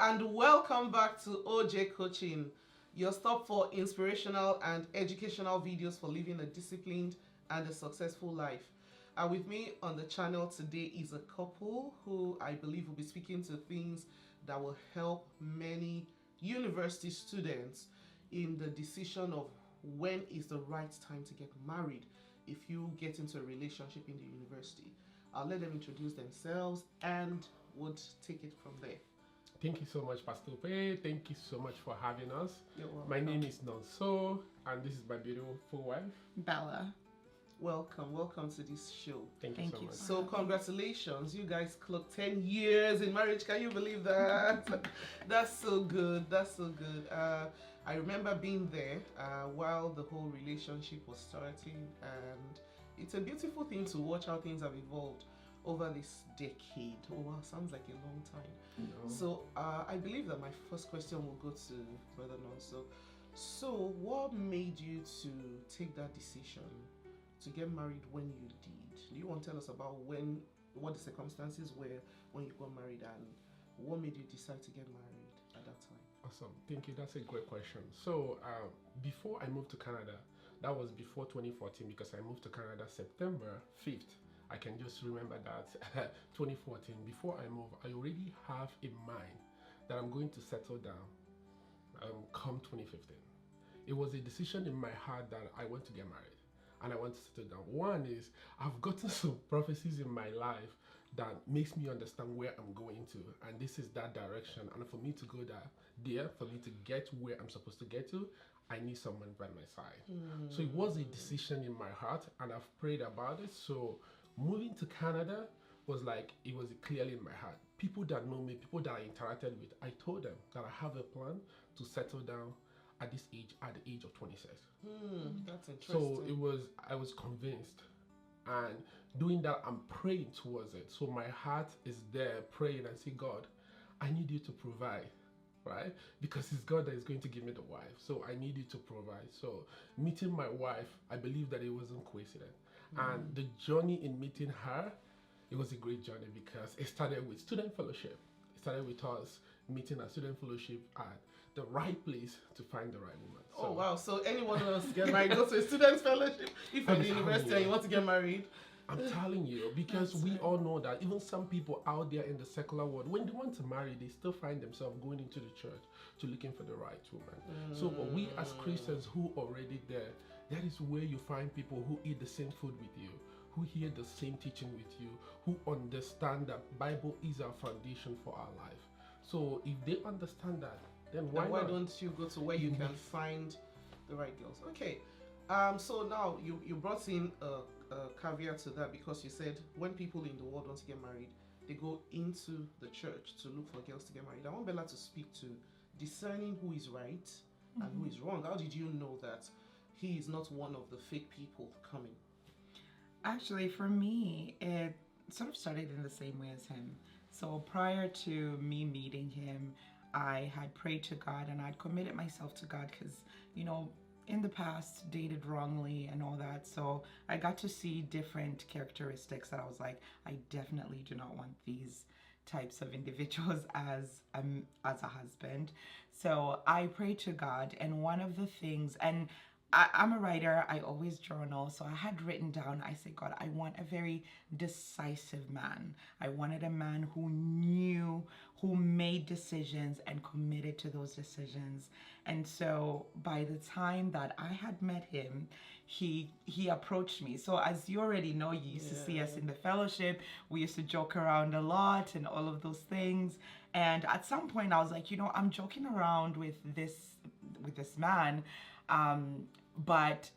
and welcome back to OJ Coaching, your stop for inspirational and educational videos for living a disciplined and a successful life. With me on the channel today is a couple who I believe will be speaking to things that will help many university students in the decision of when is the right time to get married if you get into a relationship in the university. I'll let them introduce themselves and would take it from there. Thank you so much, Pastor Pei. Thank you so much for having us. You're welcome. My name is Nonso, and this is my beautiful wife, Bella. Welcome to this show. Thank you so much. So congratulations, you guys clocked 10 years in marriage. Can you believe that? That's so good. I remember being there while the whole relationship was starting, and it's a beautiful thing to watch how things have evolved over this decade. Oh wow, sounds like a long time. So I believe that my first question will go to Brother Nonso. So what made you to take that decision to get married when you did? Do you want to tell us about what the circumstances were when you got married, and what made you decide to get married at that time? Awesome. Thank you. That's a great question. So before I moved to Canada, that was before 2014, because I moved to Canada September 5th. I can just remember that 2014. Before I moved, I already have in mind that I'm going to settle down come 2015. It was a decision in my heart that I want to get married and I want to settle down. One is I've gotten some prophecies in my life that makes me understand where I'm going to, and this is that direction. And for me to go there, for me to get where I'm supposed to get to, I need someone by my side. So it was a decision in my heart, and I've prayed about it. So moving to Canada was like, it was clearly in my heart. People that know me, people that I interacted with, I told them that I have a plan to settle down at this age, at the age of 26. That's interesting. So I was convinced, and doing that, I'm praying towards it. So my heart is there praying and say, God, I need you to provide, right? Because it's God that is going to give me the wife. So I need you to provide. So meeting my wife, I believe that it wasn't coincident. And the journey in meeting her, it was a great journey because it started with student fellowship. It started with us meeting at student fellowship at the right place to find the right woman. So, oh wow, so anyone who wants to get married, go to a student's fellowship if you're in the university and you want to get married. I'm telling you, because we all know that even some people out there in the secular world, when they want to marry, they still find themselves going into the church to looking for the right woman. So but we as Christians who are already there, that is where you find people who eat the same food with you, who hear the same teaching with you, who understand that Bible is our foundation for our life. So if they understand that, then why don't you go to where you can find the right girls? Okay. So now you brought in a caveat to that, because you said when people in the world want to get married, they go into the church to look for girls to get married. I want Bella to speak to discerning who is right and who is wrong. How did you know that he is not one of the fake people coming? Actually, for me, it sort of started in the same way as him. So prior to me meeting him, I had prayed to God and I'd committed myself to God because, you know, in the past dated wrongly and all that. So I got to see different characteristics that I was like, I definitely do not want these types of individuals as a husband. So I prayed to God, and one of the things, and I'm a writer, I always journal, so I had written down, I said, God, I want a very decisive man. I wanted a man who knew, who made decisions and committed to those decisions. And so by the time that I had met him, he approached me. So as you already know, you used to see us in the fellowship, we used to joke around a lot and all of those things. And at some point I was like, you know, I'm joking around with this man, but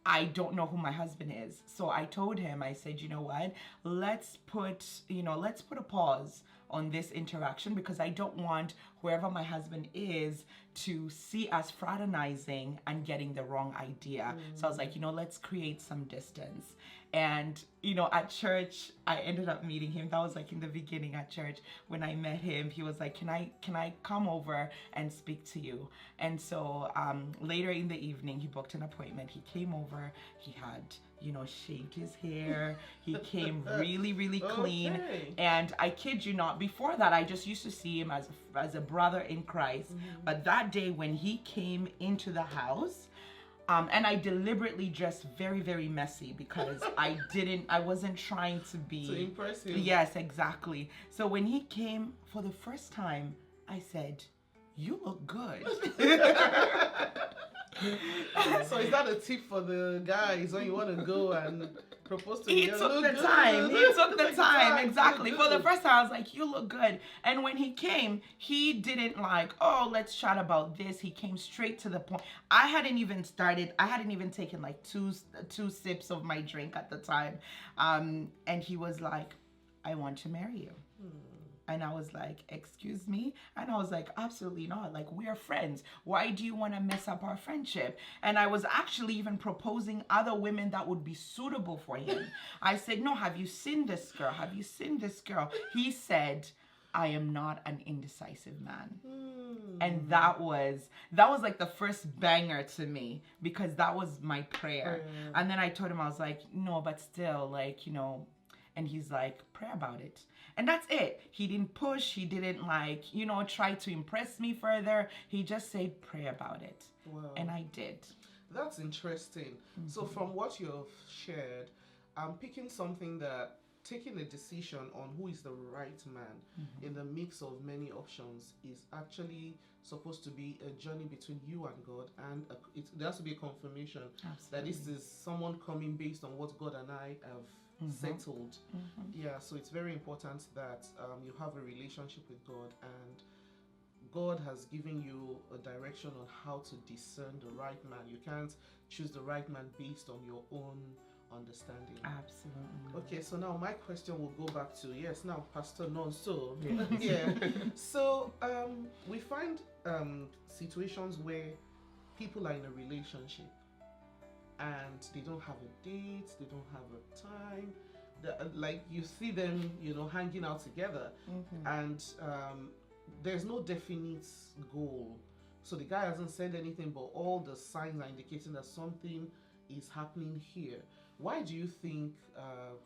I don't know who my husband is. So I told him, I said, you know what, let's put a pause on this interaction, because I don't want whoever my husband is to see us fraternizing and getting the wrong idea. So I was like, you know, let's create some distance. And, you know, at church, I ended up meeting him. That was like in the beginning at church. When I met him, he was like, can I come over and speak to you? And so later in the evening, he booked an appointment. He came over. He had, you know, shaved his hair. He came really, really clean. Okay. And I kid you not, before that, I just used to see him as a brother in Christ. But that day when he came into the house, and I deliberately dressed very, very messy because I wasn't trying to be. To impress him. Yes, exactly. So when he came for the first time, I said, "You look good." So is that a tip for the guys when you want to go and propose to He girl? took Look the good. time. He took the Take time. Look Exactly. For the good. first time, I was like, "You look good." And when he came, he didn't like, "Oh, let's chat about this." He came straight to the point. I hadn't even taken like two sips of my drink at the time. And he was like, "I want to marry you." And I was like, "Excuse me?" And I was like, "Absolutely not. Like, we are friends. Why do you want to mess up our friendship?" And I was actually even proposing other women that would be suitable for him. I said, "No, have you seen this girl? Have you seen this girl?" He said, "I am not an indecisive man." And that was like the first banger to me, because that was my prayer. And then I told him, I was like, "No, but still, like, you know," and he's like, "Pray about it." And that's it. He didn't push. He didn't, like, you know, try to impress me further. He just said, "Pray about it." Wow. And I did. That's interesting. So from what you've shared, I'm picking something that taking a decision on who is the right man in the mix of many options is actually supposed to be a journey between you and God, and there has to be a confirmation that this is someone coming based on what God and I have settled. Yeah, so it's very important that you have a relationship with God, and God has given you a direction on how to discern the right man. You can't choose the right man based on your own understanding. Absolutely. Okay, so now my question will go back to, yes, now Pastor Nonso. Yeah. So we find situations where people are in a relationship and they don't have a date, they don't have a time. Like you see them, you know, hanging out together, and there's no definite goal. So the guy hasn't said anything, but all the signs are indicating that something is happening here. Why do you think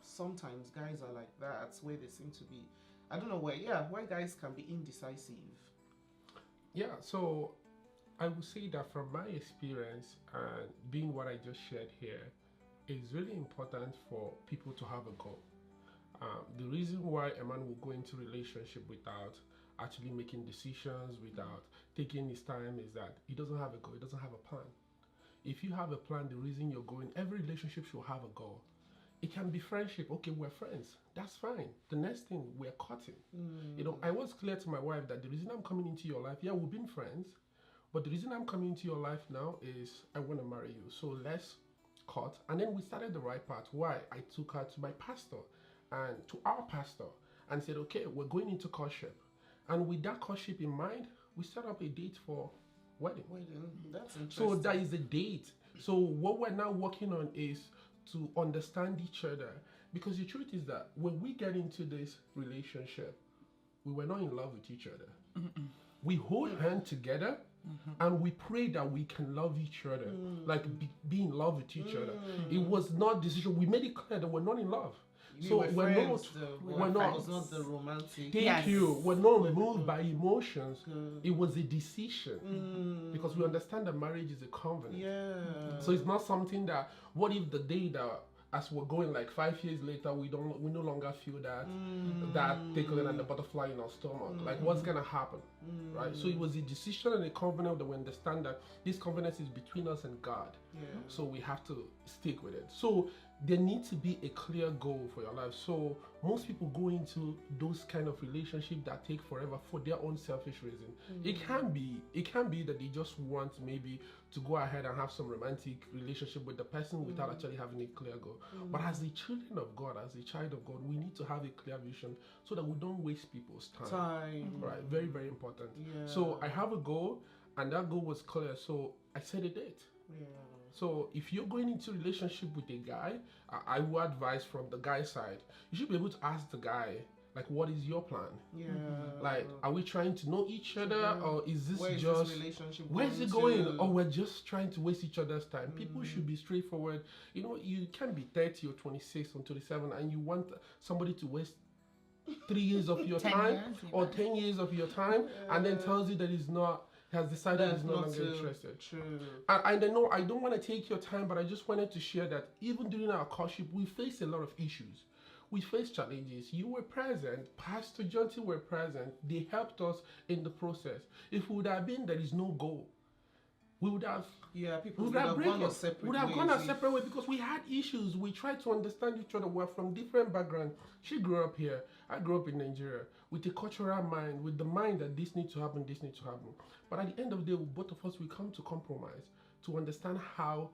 sometimes guys are like that, where they seem to be, I don't know why guys can be indecisive? Yeah, so I would say that from my experience and being what I just shared here, it's really important for people to have a goal. The reason why a man will go into relationship without actually making decisions, without taking his time, is that he doesn't have a goal, he doesn't have a plan. If you have a plan, the reason you're going, every relationship should have a goal. It can be friendship. Okay, we're friends. That's fine. The next thing, we're cutting. You know, I was clear to my wife that the reason I'm coming into your life, yeah, we've been friends, but the reason I'm coming into your life now is I want to marry you. So let's cut. And then we started the right path. Why? I took her to my pastor and to our pastor and said, okay, we're going into courtship. And with that courtship in mind, we set up a date for wedding. That's interesting. So that is a date. So what we're now working on is to understand each other, because the truth is that when we get into this relationship, we were not in love with each other. We hold hands together and we pray that we can love each other, like be in love with each other. It was not decision. We made it clear that we're not in love. So we're not. It's not the romantic. Thank you. We're not moved by emotions. It was a decision, because we understand that marriage is a covenant. Yeah. So it's not something that, what if the day that, as we're going like 5 years later, we no longer feel that tickling and the butterfly in our stomach. Like, what's gonna happen, right? So it was a decision and a covenant that we understand that this covenant is between us and God. Yeah. So we have to stick with it. So there needs to be a clear goal for your life. So most people go into those kind of relationships that take forever for their own selfish reason. It can be that they just want maybe to go ahead and have some romantic relationship with the person without actually having a clear goal. But as the children of God, as a child of God, we need to have a clear vision so that we don't waste people's time. Right, very, very important. Yeah. So I have a goal, and that goal was clear. So I set a date. Yeah. So if you're going into a relationship with a guy, I would advise from the guy's side, you should be able to ask the guy, like, what is your plan? Yeah. Like, are we trying to know each other, or is this Where is just this relationship where's it going going? to? Or we're just trying to waste each other's time? People should be straightforward. You know, you can be 30 or 26 or 27 and you want somebody to waste 3 years of your 10 time years, or even. 10 years of your time, and then tells you that he's not, has decided That's he's no not longer interested. true. And I know I don't want to take your time, but I just wanted to share that even during our courtship, we faced a lot of issues. We faced challenges. You were present. Pastor Jonty were present. They helped us in the process. If we would have been, there is no goal. We would have Yeah, people we would have break gone a up. separate We would have ways gone our if- separate way because we had issues. We tried to understand each other. We're from different backgrounds. She grew up here. I grew up in Nigeria with a cultural mind, with the mind that this needs to happen, this needs to happen. But at the end of the day, both of us, we come to compromise to understand how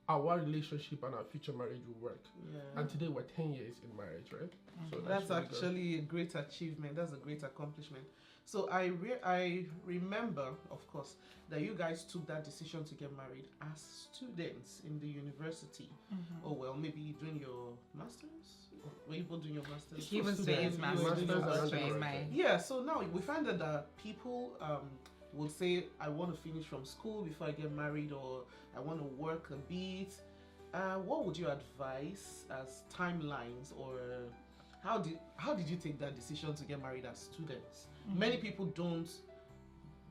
our relationship and our future marriage will work. Yeah. And today we're 10 years in marriage, right? So That's really good. actually a great achievement. That's a great accomplishment. So I remember, of course, that you guys took that decision to get married as students in the university. Oh well, maybe doing your masters. Were you both doing your masters? He was doing his You were master's, doing your I was master's. doing mine. Yeah. So now we find that people would say, I want to finish from school before I get married, or I want to work a bit. What would you advise as timelines, or how did you take that decision to get married as students? Many people don't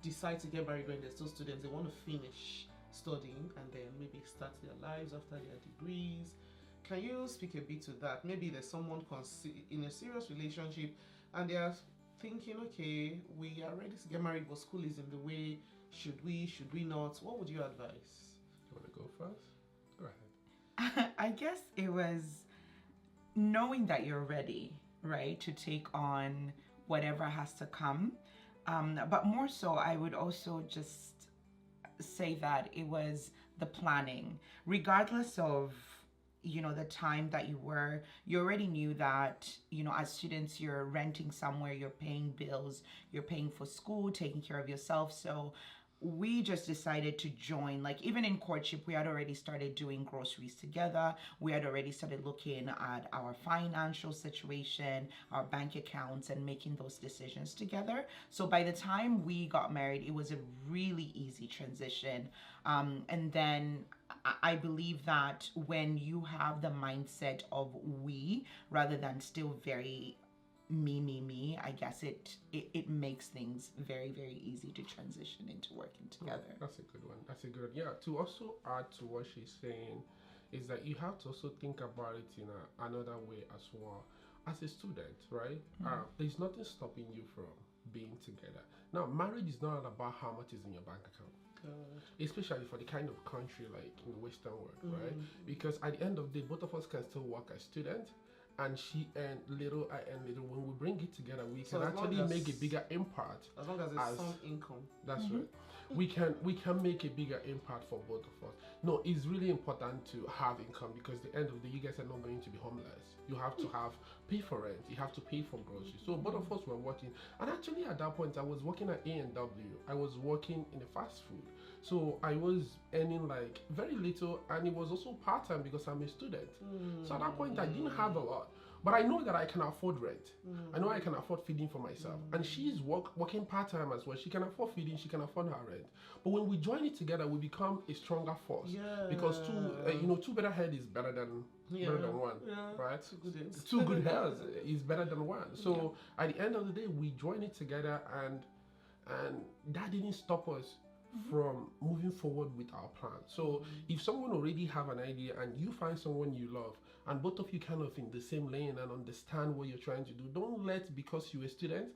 decide to get married when they're still students. They want to finish studying and then maybe start their lives after their degrees. Can you speak a bit to that? Maybe there's someone in a serious relationship and they are thinking, okay, we are ready to get married, but school is in the way. Should we not? What would you advise? You want to go first? Go ahead. I guess it was knowing that you're ready, right, to take on whatever has to come. But more so, I would also just say that it was the planning, regardless of, you know, the time that you already knew that, you know, as students, you're renting somewhere, you're paying bills, you're paying for school, taking care of yourself. So we just decided to join. Like, even in courtship, we had already started doing groceries together. We had already started looking at our financial situation, our bank accounts, and making those decisions together. So by the time we got married, it was a really easy transition. And then I believe that when you have the mindset of we rather than still very me, I guess it makes things very, very easy to transition into working together. That's a good one. That's a good one. Yeah, to also add to what she's saying is that you have to also think about it in another way as well. As a student, right? There's nothing stopping you from being together. Now, marriage is not about how much is in your bank account. Especially for the kind of country like in the Western world, right? Because at the end of the day, both of us can still work as students, and she earn little, I earn little. When we bring it together, we So can as long actually as- make a bigger impact. As long as there's As- some income. That's right. We can make a bigger impact for both of us. No, it's really important to have income because at the end of the day, you guys are not going to be homeless. You have to pay for rent. You have to pay for groceries. So both of us were working, and actually at that point, I was working at A&W. I was working in a fast food, so I was earning like very little, and it was also part time because I'm a student. So at that point, I didn't have a lot. But I know that I can afford rent. I know I can afford feeding for myself. And she's working part-time as well. She can afford feeding, she can afford her rent. But when we join it together, we become a stronger force. Yeah. Because two better heads is better than one, Yeah. right? Two good heads. Two good heads is better than one. So at the end of the day, we join it together, and that didn't stop us from moving forward with our plan. So if someone already have an idea and you find someone you love and both of you kind of in the same lane and understand what you're trying to do, don't let, because you're a student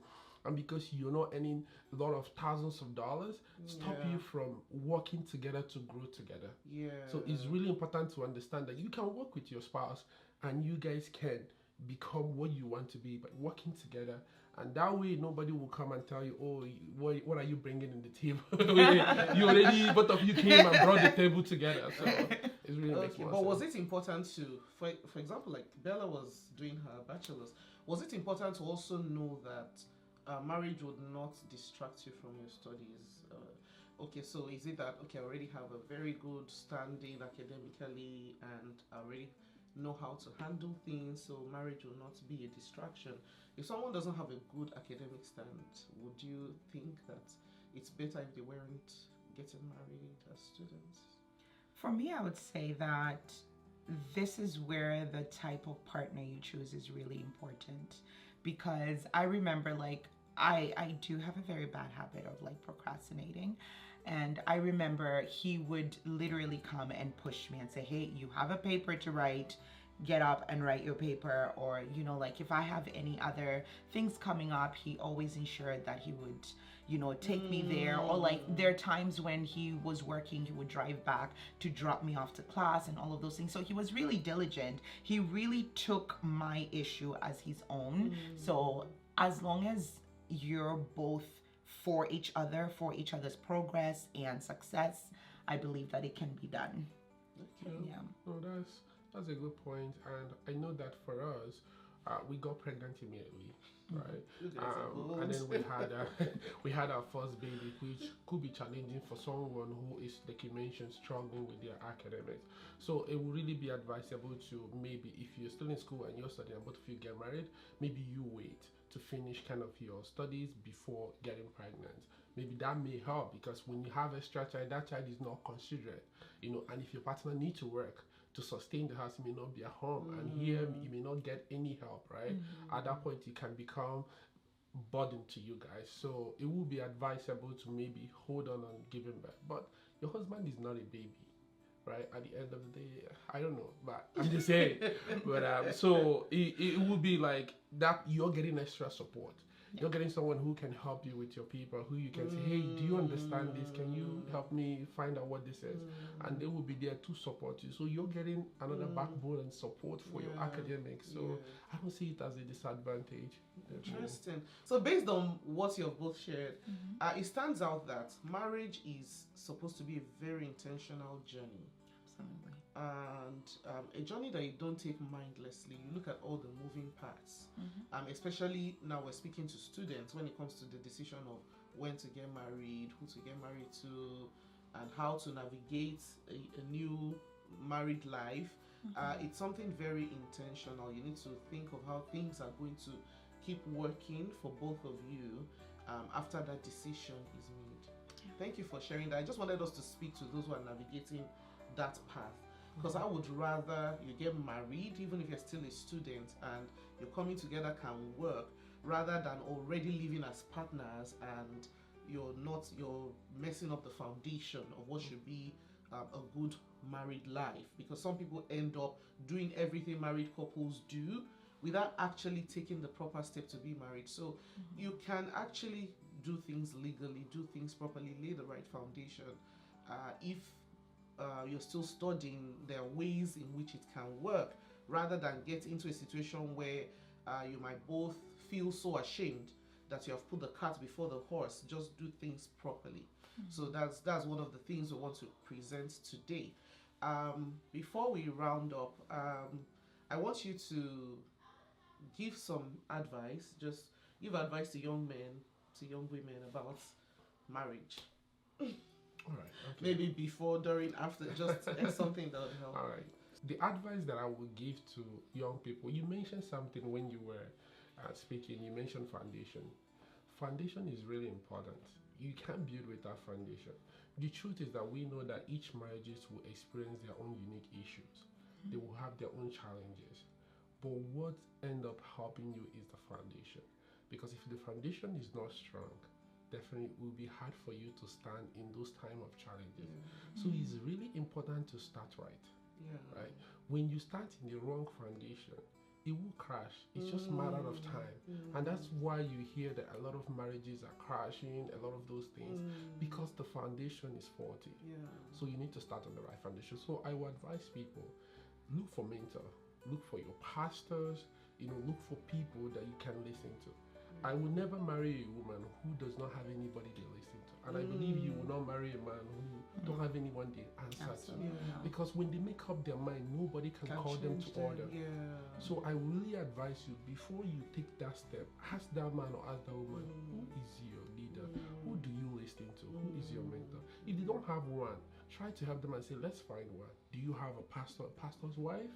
and because you're not earning a lot of thousands of dollars, stop Yeah. you from working together to grow together. Yeah. So it's really important to understand that you can work with your spouse and you guys can become what you want to be by working together. And that way, nobody will come and tell you, oh, what are you bringing in the table? You already, both of you came and brought the table together. So it's really makes Okay, more but sense. was it important to, for example, like Bella was doing her bachelor's, was it important to also know that marriage would not distract you from your studies? Okay, so is it that, okay, I already have a very good standing academically and I already know how to handle things, so marriage will not be a distraction? If someone doesn't have a good academic stand, would you think that it's better if they weren't getting married as students? For me, I would say that this is where the type of partner you choose is really important, because I remember like I do have a very bad habit of like procrastinating. And I remember he would literally come and push me and say, "Hey, you have a paper to write. Get up and write your paper." Or, you know, like if I have any other things coming up, he always ensured that he would, you know, take me there. Or like there are times when he was working, he would drive back to drop me off to class and all of those things. So he was really diligent. He really took my issue as his own. So as long as you're both for each other, for each other's progress and success, I believe that it can be done. Yeah. No, that's a good point, and I know that for us, we got pregnant immediately, right? You guys are bold. And then we had our first baby, which could be challenging for someone who is, like you mentioned, struggling with their academics. So it would really be advisable to, maybe if you're still in school and you're studying and both of you get married, maybe you wait to finish kind of your studies before getting pregnant. Maybe that may help, because when you have extra child, that child is not considered, you know. And if your partner needs to work to sustain the house, he may not be at home, and here you may not get any help, right? At that point, it can become burden to you guys. So it would be advisable to maybe hold on and giving birth. But your husband is not a baby, right? At the end of the day, I don't know, but I'm just saying. But so it would be like that. You're getting extra support. You're getting someone who can help you with your paper, who you can say, "Hey, do you understand this? Can you help me find out what this is?" And they will be there to support you. So you're getting another backbone and support for your academics. So I don't see it as a disadvantage. Interesting. So based on what you've both shared, it stands out that marriage is supposed to be a very intentional journey. Absolutely. And a journey that you don't take mindlessly. You look at all the moving parts, especially now we're speaking to students when it comes to the decision of when to get married, who to get married to, and how to navigate a new married life. It's something very intentional. You need to think of how things are going to keep working for both of you after that decision is made. Thank you for sharing that. I just wanted us to speak to those who are navigating that path. Because I would rather you get married, even if you're still a student, and your coming together can work, rather than already living as partners and you're messing up the foundation of what should be a good married life. Because some people end up doing everything married couples do without actually taking the proper step to be married. So you can actually do things legally, do things properly, lay the right foundation. If you're still studying, there are ways in which it can work, rather than get into a situation where you might both feel so ashamed that you have put the cart before the horse. Just do things properly. So that's one of the things we want to present today. Before we round up, I want you to give some advice. Just give advice to young men, to young women about marriage. All right. Okay. Maybe before, during, after, just something that would help. All right. The advice that I would give to young people, you mentioned something when you were speaking. You mentioned foundation. Foundation is really important. You can't build without foundation. The truth is that we know that each marriages will experience their own unique issues. They will have their own challenges. But what end up helping you is the foundation. Because if the foundation is not strong, definitely it will be hard for you to stand in those time of challenges. So it's really important to start right. Right? When you start in the wrong foundation, it will crash. It's just a matter of time. And that's why you hear that a lot of marriages are crashing, a lot of those things, because the foundation is faulty. So you need to start on the right foundation. So I would advise people, look for mentor, look for your pastors, look for people that you can listen to. I will never marry a woman who does not have anybody they listen to. And I believe you will not marry a man who don't have anyone they answer to. Because when they make up their mind, nobody can call them to order. So I really advise you, before you take that step, ask that man or ask that woman, who is your leader? Who do you listen to? Who is your mentor? If they don't have one, try to help them and say, let's find one. Do you have a pastor's wife?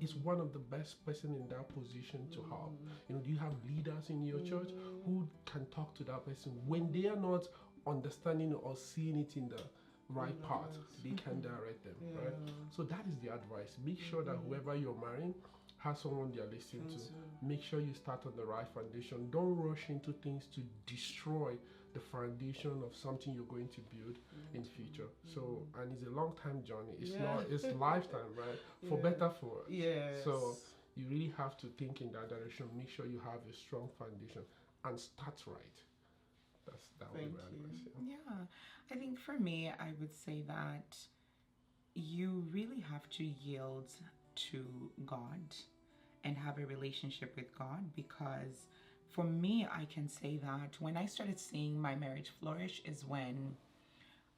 Is one of the best person in that position to help. Do you have leaders in your church who can talk to that person when they are not understanding or seeing it in the right path? They can direct them, right? So that is the advice. Make sure that whoever you're marrying has someone they are listening to, Mm-hmm. make sure you start on the right foundation. Don't rush into things to destroy the foundation of something you're going to build in future. So, and it's a long time journey. It's Yeah. not, it's lifetime, right? For Yeah. better, for worse. Yes. So you really have to think in that direction. Make sure you have a strong foundation and start right. That would be Thank my you. advice. Yeah, I think for me, I would say that you really have to yield to God and have a relationship with God, because for me, I can say that when I started seeing my marriage flourish is when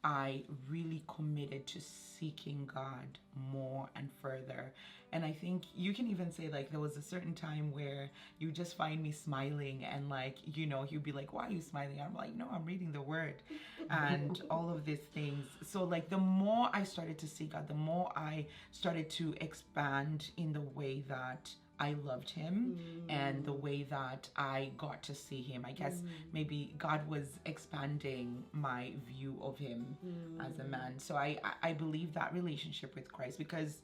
I really committed to seeking God more and further. And I think you can even say, like, there was a certain time where you just find me smiling, and, like, you know, he'd be like, why are you smiling? I'm like, no, I'm reading the word and all of these things. So, like, the more I started to see God, the more I started to expand in the way that I loved him and the way that I got to see him. I guess maybe God was expanding my view of him as a man. So I believe that relationship with Christ, because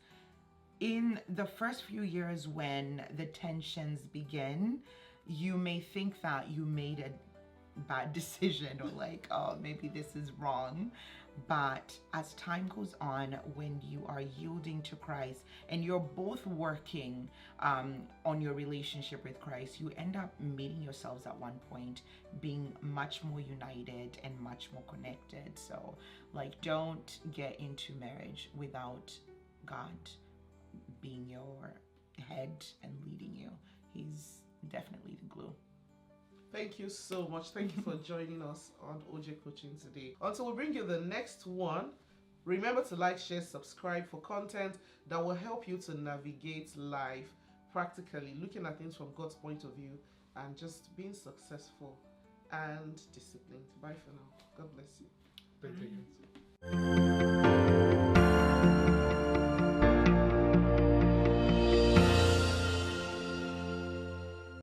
in the first few years when the tensions begin, you may think that you made a bad decision, or like, oh, maybe this is wrong. But as time goes on, when you are yielding to Christ and you're both working on your relationship with Christ, you end up meeting yourselves at one point being much more united and much more connected. So, like, don't get into marriage without God being your head and leading you. He's definitely the glue. Thank you so much. Thank you for joining us on OJ Coaching today. Until we bring you the next one, remember to like, share, subscribe for content that will help you to navigate life practically, looking at things from God's point of view and just being successful and disciplined. Bye for now. God bless you. Thank you.